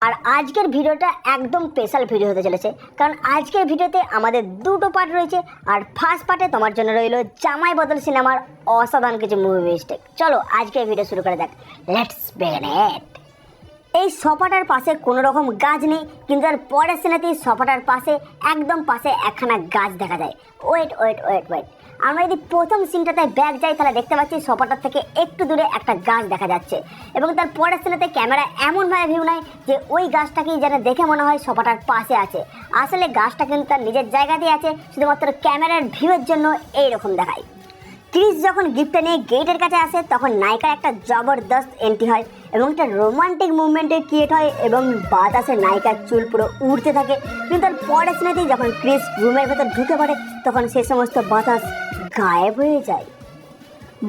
আর আজকের ভিডিওটা একদম স্পেশাল ভিডিও হতে চলেছে, কারণ আজকের ভিডিওতে আমাদের দুটো পার্ট রয়েছে। আর ফার্স্ট পার্টে তোমার জন্য রইল জামাই বদল সিনেমার অসাধারণ কিছু মুভি মিস্টেক। চলো আজকের ভিডিও শুরু করা যাক, লেটস বিগিন ইট। এই সোফাটার পাশে কোনো রকম গাছ নেই, কিন্তু তার পরের সিনেতেই সোফাটার পাশে একদম পাশে একখানা গাছ দেখা যায়। ওয়েট ওয়েট ওয়েট ওয়েট আমরা যদি প্রথম সিনটাতে ব্যাক যাই তাহলে দেখতে পাচ্ছি সোফাটার থেকে একটু দূরে একটা গাছ দেখা যাচ্ছে, এবং তার পরের সিনেতে ক্যামেরা এমনভাবে ভিউ নেয় যে ওই গাছটাকেই যেন দেখে মনে হয় সোফাটার পাশে আছে। আসলে গাছটা কিন্তু তার নিজের জায়গাতেই আছে, শুধুমাত্র ক্যামেরার ভিউয়ের জন্য এইরকম দেখায়। ক্রিস যখন গিফটটা নিয়ে গেটের কাছে আসে তখন নায়িকার একটা জবরদস্ত এন্ট্রি হয় এবং একটা রোমান্টিক মুভমেন্টের ক্রিয়েট হয় এবং বাতাসে নায়িকার চুল পুরো উড়তে থাকে। কিন্তু তার পরের সিনেতেই যখন ক্রিস রুমের ভেতর ঢুকে পড়ে তখন সে সমস্ত বাতাস গায়েব হয়ে যায়।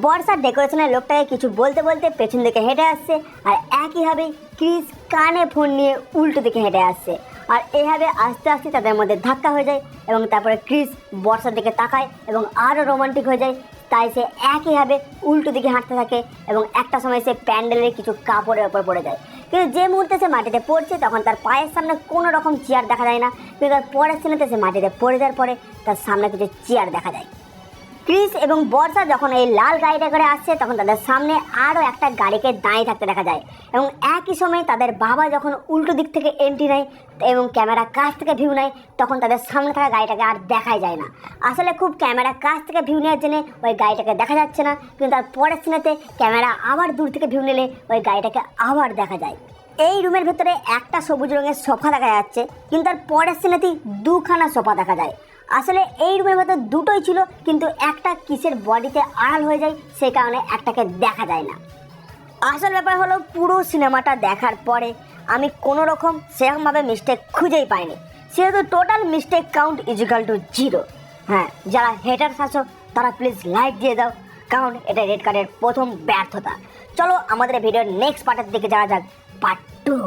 বর্ষার ডেকোরেশনের লোকটাকে কিছু বলতে বলতে পেছন দিকে হেঁটে আসছে, আর একইভাবে ক্রিস কানে ফোন নিয়ে উল্টো দিকে হেঁটে আসছে। আর এভাবে আস্তে আস্তে তাদের মধ্যে ধাক্কা হয়ে যায় এবং তারপরে ক্রিস বর্ষার দিকে তাকায় এবং আরও রোমান্টিক হয়ে যায়। তাই সে একইভাবে উল্টো দিকে হাঁটতে থাকে এবং একটা সময় সে প্যান্ডেলের কিছু কাপড়ের ওপর পড়ে যায়। কিন্তু যে মুহূর্তে সে মাটিতে পড়ছে তখন তার পায়ের সামনে কোনো রকম চেয়ার দেখা যায় না, কিন্তু তার পরের সিনেতে সে মাটিতে পড়ে যাওয়ার পরে তার সামনে কিছু চেয়ার দেখা যায়। ক্রিস এবং বর্ষা যখন এই লাল গাড়িটা করে আসছে তখন তাদের সামনে আরও একটা গাড়িকে দাঁড়িয়ে থাকতে দেখা যায়, এবং একই সময় তাদের বাবা যখন উল্টো দিক থেকে এন্ট্রি নেয় এবং ক্যামেরা কাছ থেকে ভিউ নেয় তখন তাদের সামনে থাকা গাড়িটাকে আর দেখাই যায় না। আসলে খুব ক্যামেরা কাছ থেকে ভিউ নেওয়ার জন্য ওই গাড়িটাকে দেখা যাচ্ছে না, কিন্তু তার পরের সিনেতে ক্যামেরা আবার দূর থেকে ভিউ নিলে ওই গাড়িটাকে আবার দেখা যায়। এই রুমের ভেতরে একটা সবুজ রঙের সোফা দেখা যাচ্ছে, কিন্তু তার পরের সিনেতেই দুখানা সোফা দেখা যায়। আসলে এই রুমের ভেতর দুটোই ছিল, কিন্তু একটা কিসের বডিতে আড়াল হয়ে যায় সেই কারণে একটাকে দেখা যায় না। আসল ব্যাপার হলো পুরো সিনেমাটা দেখার পরে আমি কোনো রকম সেরকমভাবে মিস্টেক খুঁজেই পাইনি, সেহেতু total mistake count is equal to 0। হ্যাঁ, যারা হেটার্স আছো তারা প্লিজ লাইক দিয়ে দাও, কারণ এটা রেড কার্ডের প্রথম ব্যর্থতা। চলো আমাদের ভিডিওর নেক্সট পার্টের দিকে যাওয়া যাক, পার্ট 2।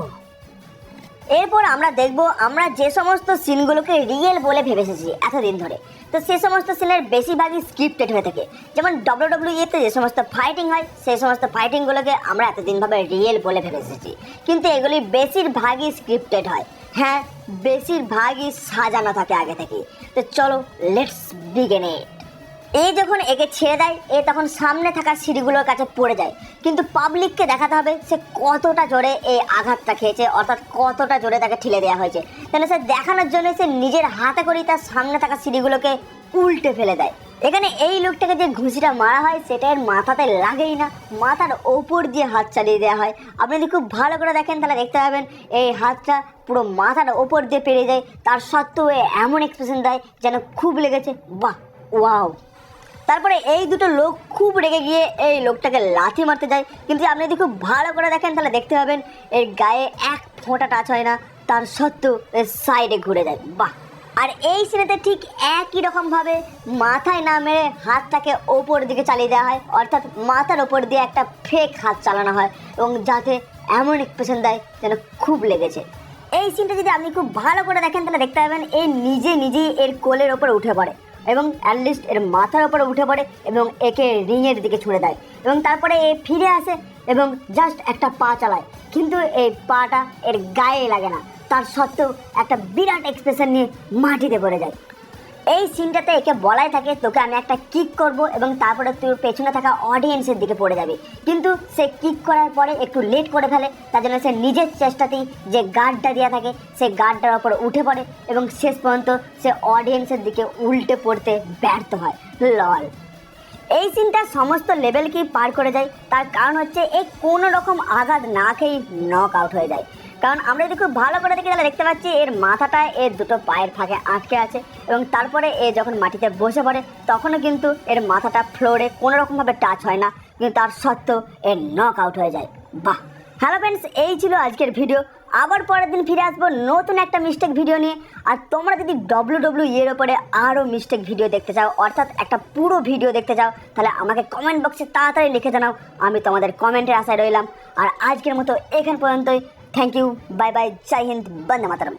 এরপর আমরা দেখব আমরা যে সমস্ত সিনগুলোকে রিয়েল বলে ভেবে এসেছি এতদিন ধরে, তো সে সমস্ত সিনের বেশিরভাগই স্ক্রিপ্টেড হয়ে থাকে। যেমন WWE-তে যে সমস্ত ফাইটিং হয় সেই সমস্ত ফাইটিংগুলোকে আমরা এতদিনভাবে রিয়েল বলে ভেবে এসেছি, কিন্তু এগুলি বেশিরভাগই স্ক্রিপ্টেড হয়। হ্যাঁ, বেশিরভাগই সাজানো থাকে আগে থেকেই। তো চলো লেটস বিগিন ইট। এই যখন একে ছেড়ে দেয় এ তখন সামনে থাকা সিঁড়িগুলোর কাছে পড়ে যায়, কিন্তু পাবলিককে দেখাতে হবে সে কতটা জোরে এই আঘাতটা খেয়েছে, অর্থাৎ কতটা জোরে তাকে ঠেলে দেওয়া হয়েছে। কেন সে দেখানোর জন্য সে নিজের হাতে করেই তার সামনে থাকা সিঁড়িগুলোকে উল্টে ফেলে দেয়। এখানে এই লোকটাকে যে ঘুষিটা মারা হয় সেটা এর মাথাতে লাগেই না, মাথার ওপর দিয়ে হাত চালিয়ে দেওয়া হয়। আপনি যদি খুব ভালো করে দেখেন তাহলে দেখতে পাবেন এই হাতটা পুরো মাথার ওপর দিয়ে পেরিয়ে যায়, তার সত্ত্বেও এমন এক্সপ্রেশন দেয় যেন খুব লেগেছে। বাহ, ওয়াও। তারপরে এই দুটো লোক খুব রেগে গিয়ে এই লোকটাকে লাথি মারতে যায়, কিন্তু আপনি যদি খুব ভালো করে দেখেন তাহলে দেখতে পাবেন এর গায়ে এক ফোঁটা টাচ হয় না, তার সত্ত্বেও এর সাইডে ঘুরে যায়। বাহ। আর এই সিনেতে ঠিক একই রকমভাবে মাথায় না মেরে হাতটাকে ওপর দিকে চালিয়ে দেওয়া হয়, অর্থাৎ মাথার ওপর দিয়ে একটা ফেক হাত চালানো হয়, এবং যাতে এমন এক্সপ্রেশন দেয় যেন খুব লেগেছে। এই সিনটা যদি আপনি খুব ভালো করে দেখেন তাহলে দেখতে পাবেন এ নিজেই এর কোলের ওপর উঠে পড়ে এবং অ্যাটলিস্ট এর মাথার ওপরে উঠে পড়ে এবং একে রিংয়ের দিকে ছুড়ে দেয়, এবং তারপরে এ ফিরে আসে এবং জাস্ট একটা পা চালায়, কিন্তু এই পাটা এর গায়ে লাগে না, তার সত্ত্বেও একটা বিরাট এক্সপ্রেশন নিয়ে মাটিতে পড়ে যায়। এই সিনটাতে একে বলাই থাকে তোকে আমি একটা কিক করব এবং তারপরে তুই পেছনে থাকা অডিয়েন্সের দিকে পড়ে যাবে, কিন্তু সে কিক করার পরে একটু লেট করে ফেলে, তার জন্য সে নিজের চেষ্টাতেই যে গার্ডটা দেওয়া থাকে সেই গার্ডটার ওপর উঠে পড়ে এবং শেষ পর্যন্ত সে অডিয়েন্সের দিকে উল্টে পড়তে ব্যর্থ হয়। লল। এই সিনটা সমস্ত লেভেলকেই পার করে যায়, তার কারণ হচ্ছে এ কোনো রকম আঘাত না খেয়েই নক আউট হয়ে যায়। কারণ আমরা যদি খুব ভালো করে দেখি তাহলে দেখতে পাচ্ছি এর মাথাটা এর দুটো পায়ের ফাঁকে আটকে আছে, এবং তারপরে এ যখন মাটিতে বসে পড়ে তখনও কিন্তু এর মাথাটা ফ্লোরে কোনো রকমভাবে টাচ হয় না, কিন্তু তার সত্ত্বেও এর নক আউট হয়ে যায়। বাহ। হ্যালো ফ্রেন্ডস, এই ছিল আজকের ভিডিও। আবার পরের দিন ফিরে আসবো নতুন একটা মিস্টেক ভিডিও নিয়ে। আর তোমরা যদি WWE এর ওপরে আরও মিস্টেক ভিডিও দেখতে চাও, অর্থাৎ একটা পুরো ভিডিও দেখতে চাও, তাহলে আমাকে কমেন্ট বক্সে তাড়াতাড়ি লিখে জানাও, আমি তোমাদের কমেন্টের আশায় রইলাম। আর আজকের মতো এখান পর্যন্তই। থ্যাংক ইউ, বাই বাই, জয় হিন্দ, বন্দে মাতরম।